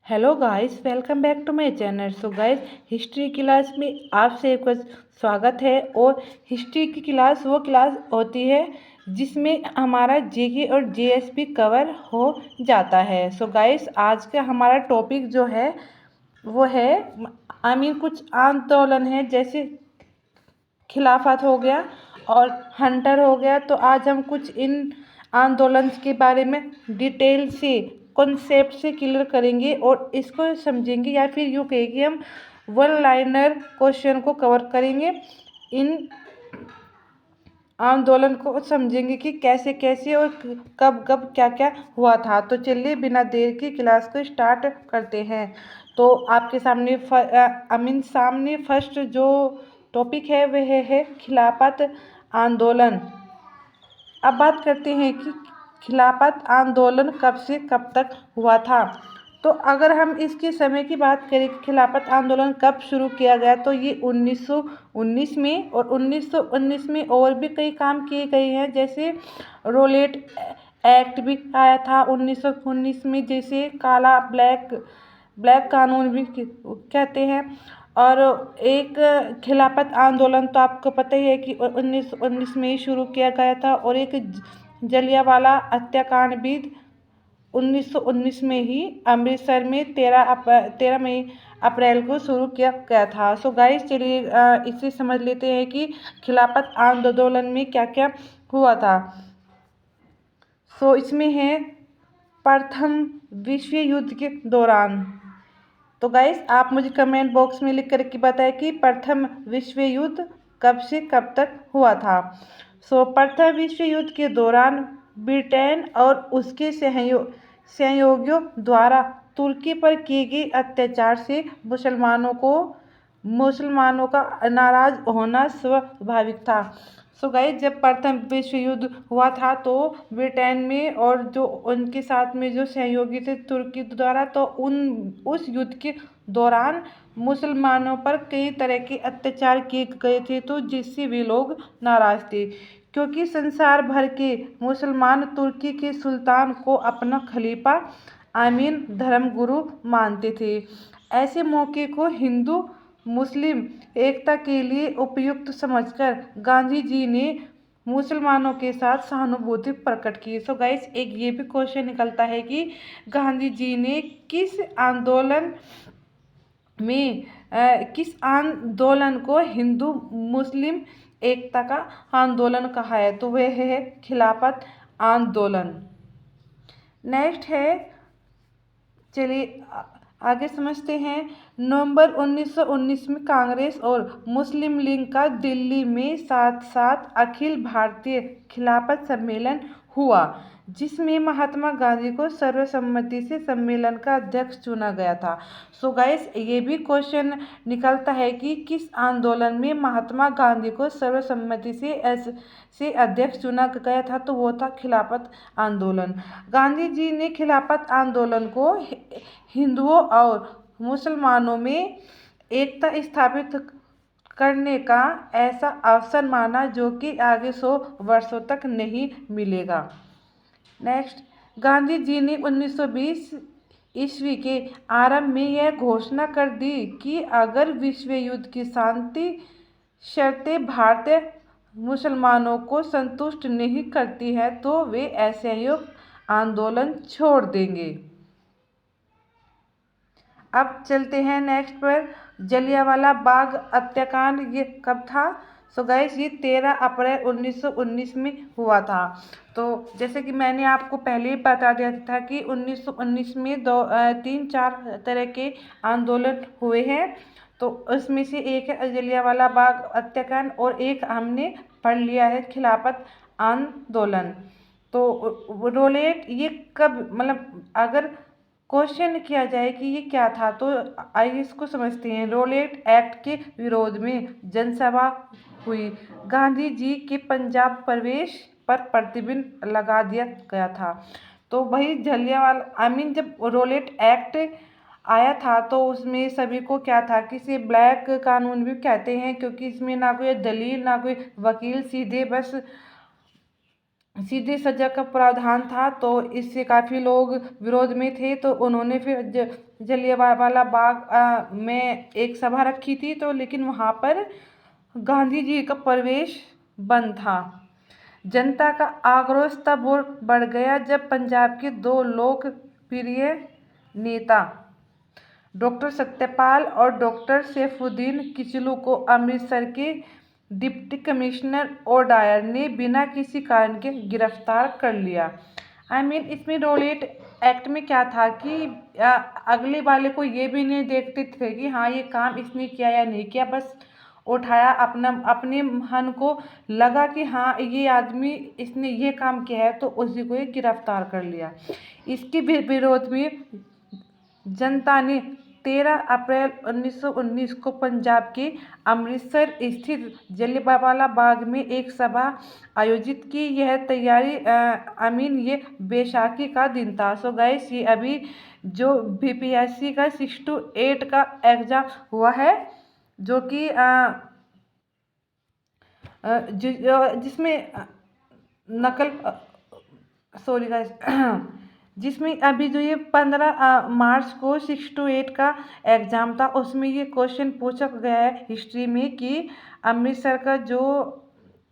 Hello guys, welcome back to my channel. So guys, history class में आप सबका स्वागत है। और हिस्ट्री की क्लास वो क्लास होती है जिसमें हमारा जीके और जीएस भी कवर हो जाता है। सो गाइस, आज का हमारा टॉपिक जो है वो है कुछ आंदोलन है, जैसे खिलाफत हो गया और हंटर हो गया। तो आज हम कुछ इन आंदोलन के बारे में डिटेल से कॉन्सेप्ट से क्लियर करेंगे और इसको समझेंगे, या फिर यूँ कहें कि हम वन लाइनर क्वेश्चन को कवर करेंगे। इन आंदोलन को समझेंगे कि कैसे कैसे और कब कब क्या क्या हुआ था। तो चलिए बिना देर की क्लास को स्टार्ट करते हैं। तो आपके सामने सामने फर्स्ट जो टॉपिक है वह है खिलाफत आंदोलन। अब बात करते हैं कि खिलाफत आंदोलन कब से कब तक हुआ था। तो अगर हम इसके समय की बात करें कि खिलाफत आंदोलन कब शुरू किया गया, तो ये 1919 में, और 1919 में और भी कई काम किए गए हैं, जैसे रोलेट एक्ट भी आया था 1919 में, जैसे काला ब्लैक कानून भी कहते हैं। और एक खिलाफत आंदोलन तो आपको पता ही है कि 1919 में ही शुरू किया गया था, और एक जलियांवाला हत्याकांड भी 1919 में ही अमृतसर में 13 मई अप्रैल को शुरू किया गया था। सो गाइस, चलिए इसे समझ लेते हैं कि खिलाफत आंदोलन में क्या क्या हुआ था। सो इसमें है प्रथम विश्व युद्ध के दौरान। तो गाइस, आप मुझे कमेंट बॉक्स में लिख करके बताएं कि प्रथम विश्व युद्ध कब से कब तक हुआ था। सो प्रथम विश्व युद्ध के दौरान ब्रिटेन और उसके सहयोगियों द्वारा तुर्की पर किए गए अत्याचार से मुसलमानों का नाराज होना स्वाभाविक था। सो गाइस, जब प्रथम विश्व युद्ध हुआ था तो ब्रिटेन में और जो उनके साथ में जो सहयोगी थे तुर्की द्वारा, तो उस युद्ध के दौरान मुसलमानों पर कई तरह के अत्याचार किए गए थे, तो जिससे वे लोग नाराज थे, क्योंकि संसार भर के मुसलमान तुर्की के सुल्तान को अपना खलीफा धर्म गुरु मानते थे। ऐसे मौके को हिंदू मुस्लिम एकता के लिए उपयुक्त समझकर गांधी जी ने मुसलमानों के साथ सहानुभूति प्रकट की। सो गाइस, एक ये भी क्वेश्चन निकलता है कि गांधी जी ने किस आंदोलन को हिंदू मुस्लिम एकता का आंदोलन कहा है, तो वह है खिलाफत आंदोलन। नेक्स्ट है, चलिए आगे समझते हैं। नवंबर 1919 में कांग्रेस और मुस्लिम लीग का दिल्ली में साथ साथ अखिल भारतीय खिलाफत सम्मेलन हुआ, जिसमें महात्मा गांधी को सर्वसम्मति से सम्मेलन का अध्यक्ष चुना गया था। सो गाइस, ये भी क्वेश्चन निकलता है कि किस आंदोलन में महात्मा गांधी को सर्वसम्मति से अध्यक्ष चुना गया था, तो वो था खिलाफत आंदोलन। गांधी जी ने खिलाफत आंदोलन को हिंदुओं और मुसलमानों में एकता स्थापित करने का ऐसा अवसर माना जो कि आगे 100 वर्षों तक नहीं मिलेगा। नेक्स्ट, गांधी जी ने 1920 ईस्वी के आरंभ में यह घोषणा कर दी कि अगर विश्व युद्ध की शांति शर्तें भारतीय मुसलमानों को संतुष्ट नहीं करती है तो वे असहयोग आंदोलन छोड़ देंगे। अब चलते हैं नेक्स्ट पर, जलियांवाला बाग हत्याकांड ये कब था। सो गाइस, ये 13 अप्रैल 1919 में हुआ था। तो जैसे कि मैंने आपको पहले ही बता दिया था कि 1919 में 3-4 तरह के आंदोलन हुए हैं। तो उसमें से एक है जलियांवाला बाग हत्याकांड, और एक हमने पढ़ लिया है खिलाफत आंदोलन। तो रोलेट ये कब, मतलब अगर क्वेश्चन किया जाए कि ये क्या था, तो आइए इसको समझते हैं। रोलेट एक्ट के विरोध में जनसभा हुई। गांधी जी के पंजाब प्रवेश पर प्रतिबंध लगा दिया गया था। तो वही जलियांवाला जब रोलेट एक्ट आया था तो उसमें सभी को क्या था कि इसे ब्लैक कानून भी कहते हैं, क्योंकि इसमें ना कोई दलील ना कोई वकील, सीधे बस सीधे सजा का प्रावधान था, तो इससे काफ़ी लोग विरोध में थे। तो उन्होंने फिर जलियांवाला बाग में एक सभा रखी थी, तो लेकिन वहाँ पर गांधी जी का प्रवेश बंद था। जनता का आक्रोश तब और बढ़ गया जब पंजाब के दो लोकप्रिय नेता डॉक्टर सत्यपाल और डॉक्टर सैफुद्दीन किचलू को अमृतसर के डिप्टी कमिश्नर ओडायर ने बिना किसी कारण के गिरफ्तार कर लिया। इसमें रोलेट एक्ट में क्या था कि अगले वाले को ये भी नहीं देखते थे कि हाँ ये काम इसने किया या नहीं किया, बस उठाया अपने मन को लगा कि हाँ ये आदमी इसने ये काम किया है, तो उसी को ये गिरफ्तार कर लिया। इसके विरोध में जनता ने 13 अप्रैल 1919 को पंजाब के अमृतसर स्थित जलियांवाला बाग में एक सभा आयोजित की। यह तैयारी ये बैसाखी का दिन था। सो गाइस, ये अभी जो बीपीएससी का 6 to 8 का एग्जाम हुआ है, जो कि जिसमें नकल सॉरी गाइस जिसमें अभी जो ये 15 मार्च को 6 to 8 का एग्ज़ाम था, उसमें ये क्वेश्चन पूछा गया है हिस्ट्री में कि अमृतसर का जो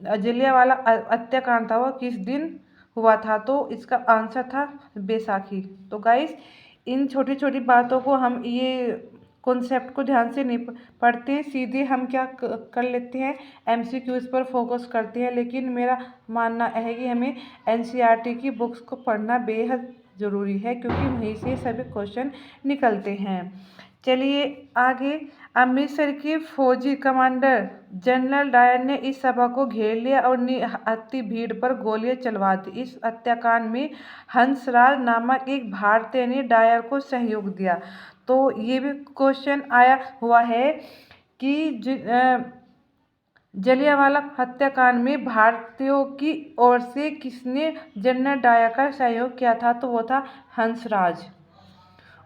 जलियांवाला हत्याकांड था वो किस दिन हुआ था। तो इसका आंसर था बैसाखी। तो गाइस, इन छोटी छोटी बातों को हम ये कॉन्सेप्ट को ध्यान से नहीं पढ़ते हैं, सीधे हम क्या कर लेते हैं, एमसीक्यूज़ पर फोकस करते हैं। लेकिन मेरा मानना है कि हमें एनसीईआरटी की बुक्स को पढ़ना बेहद ज़रूरी है, क्योंकि वहीं से सभी क्वेश्चन निकलते हैं। चलिए आगे। अमृतसर के फौजी कमांडर जनरल डायर ने इस सभा को घेर लिया और निहत्थी भीड़ पर गोलियां चलवा दी। इस हत्याकांड में हंसराज नामक एक भारतीय ने डायर को सहयोग दिया। तो ये भी क्वेश्चन आया हुआ है कि जलियांवाला हत्याकांड में भारतीयों की ओर से किसने जनरल डायर का सहयोग किया था, तो वो था हंसराज।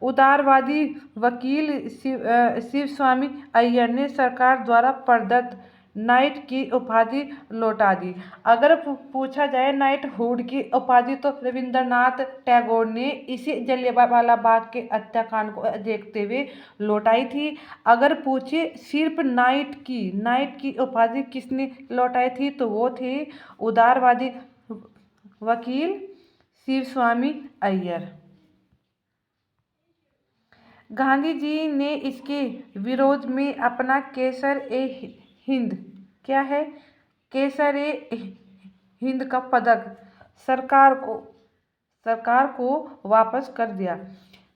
उदारवादी वकील शिवस्वामी अय्यर ने सरकार द्वारा प्रदत्त नाइट की उपाधि लौटा दी। अगर पूछा जाए नाइटहुड की उपाधि, तो रविंद्रनाथ टैगोर ने इसी जलियांवाला बाग के हत्याकांड को देखते हुए लौटाई थी। अगर पूछे सिर्फ नाइट की उपाधि किसने लौटाई थी, तो वो थे उदारवादी वकील शिवस्वामी अय्यर। गांधी जी ने इसके विरोध में अपना केसर-ए-हिंद क्या है, केसर-ए-हिंद का पदक सरकार को वापस कर दिया।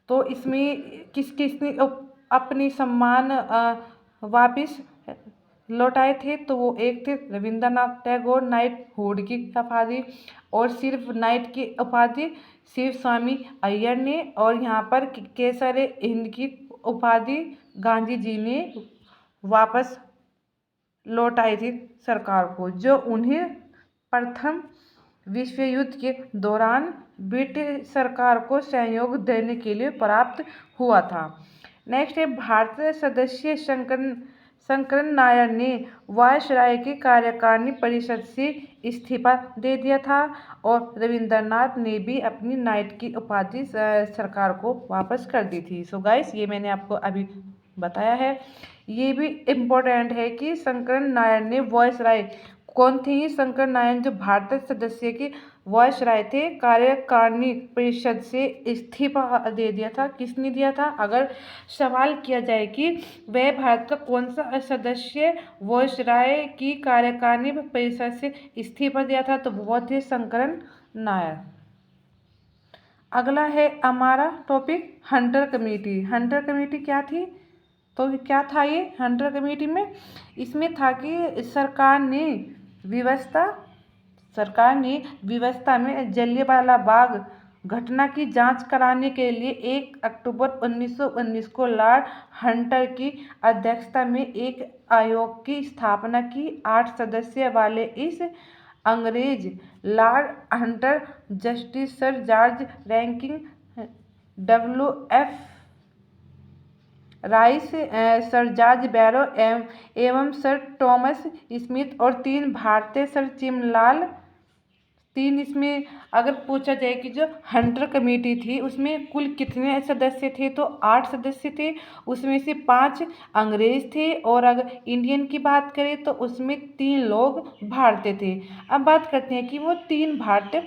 तो इसमें किसने अपने सम्मान वापस लौटाए थे, तो वो एक थे रविंद्रनाथ टैगोर नाइटहुड की उपाधि, और सिर्फ नाइट की उपाधि शिवस्वामी अय्यर ने, और यहाँ पर केसर-ए-हिंद की उपाधि गांधी जी ने वापस लौटाई थी सरकार को, जो उन्हें प्रथम विश्व युद्ध के दौरान ब्रिटिश सरकार को सहयोग देने के लिए प्राप्त हुआ था। नेक्स्ट है, भारतीय सदस्य शंकरन नायर ने वायसराय की कार्यकारिणी परिषद से इस्तीफा दे दिया था, और रविंद्रनाथ ने भी अपनी नाइट की उपाधि सरकार को वापस कर दी थी। सो गाइस, ये मैंने आपको अभी बताया है। ये भी इम्पोर्टेंट है कि शंकरन नायर ने वायसराय कौन थे, ये शंकरन नायर जो भारतीय सदस्य के वायसराय थे, कार्यकारिणी परिषद से इस्तीफा दे दिया था। किसने दिया था? अगर सवाल किया जाए कि वह भारत का कौन सा सदस्य वायसराय की कार्यकारिणी परिषद से इस्तीफा दिया था, तो वो थे शंकरन नायर। अगला है हमारा topic Hunter committee. Hunter committee क्या थी? तो क्या था ये हंटर कमेटी में? इसमें था कि सरकार ने व्यवस्था में जलियांवाला बाग घटना की जांच कराने के लिए 1 अक्टूबर 1919 को लॉर्ड हंटर की अध्यक्षता में एक आयोग की स्थापना की। 8 सदस्य वाले इस अंग्रेज Lord Hunter justice sir George Rankin, WF Rice, sir George Barrow एवं सर थॉमस स्मिथ और 3 भारतीय 3 इसमें अगर पूछा जाए कि जो हंटर कमेटी थी उसमें कुल कितने सदस्य थे, तो 8 सदस्य थे। उसमें से 5 अंग्रेज थे, और अगर इंडियन की बात करें तो उसमें 3 लोग भारतीय थे। अब बात करते हैं कि वो 3 भारतीय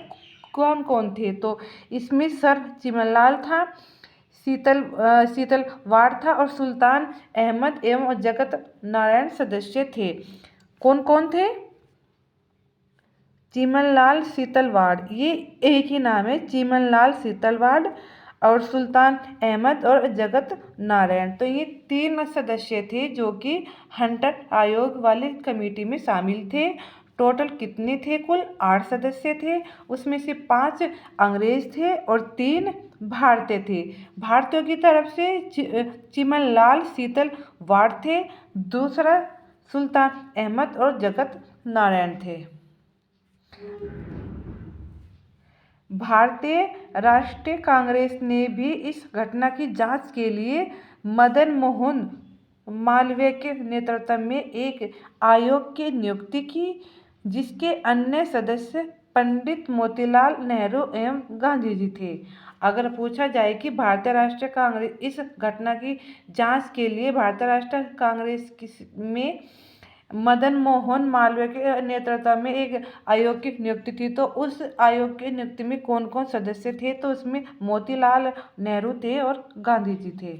कौन कौन थे। तो इसमें सर चिमनलाल था, शीतल वाड़ था, और सुल्तान अहमद एवं जगत नारायण सदस्य थे। कौन कौन थे? चिमनलाल शीतलवाड़, ये एक ही नाम है, चिमनलाल शीतलवाड़, और सुल्तान अहमद और जगत नारायण। तो ये 3 सदस्य थे जो कि हंटर आयोग वाली कमेटी में शामिल थे। टोटल कितने थे? कुल 8 सदस्य थे। उसमें से 5 अंग्रेज थे और 3 भारतीय थे। भारतीयों की तरफ से चिमनलाल शीतलवाड़ थे, दूसरा सुल्तान अहमद और जगत नारायण थे। भारतीय राष्ट्रीय कांग्रेस ने भी इस घटना की जांच के लिए मदन मोहन मालवीय के नेतृत्व में एक आयोग की नियुक्ति की, जिसके अन्य सदस्य पंडित मोतीलाल नेहरू एवं गांधी जी थे। अगर पूछा जाए कि भारतीय राष्ट्रीय कांग्रेस इस घटना की जांच के लिए भारतीय राष्ट्रीय कांग्रेस में मदन मोहन मालवीय के नेतृत्व में एक आयोग की नियुक्ति थी, तो उस आयोग की नियुक्ति में कौन कौन सदस्य थे? तो उसमें मोतीलाल नेहरू थे और गांधी जी थे।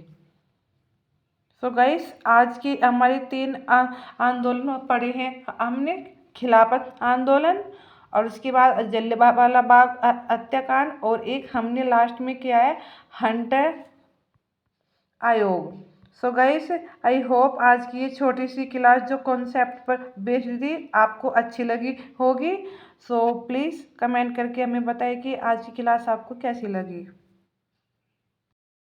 सो गाइस, आज की हमारी 3 आंदोलन पढ़े हैं हमने। खिलाफत आंदोलन, और उसके बाद जलियांवाला बाग हत्याकांड, और एक हमने लास्ट में किया है हंटर आयोग। सो गाइस, आई होप आज की ये छोटी सी क्लास जो कॉन्सेप्ट पर बेस्ड थी आपको अच्छी लगी होगी। सो प्लीज़ कमेंट करके हमें बताएं कि आज की क्लास आपको कैसी लगी।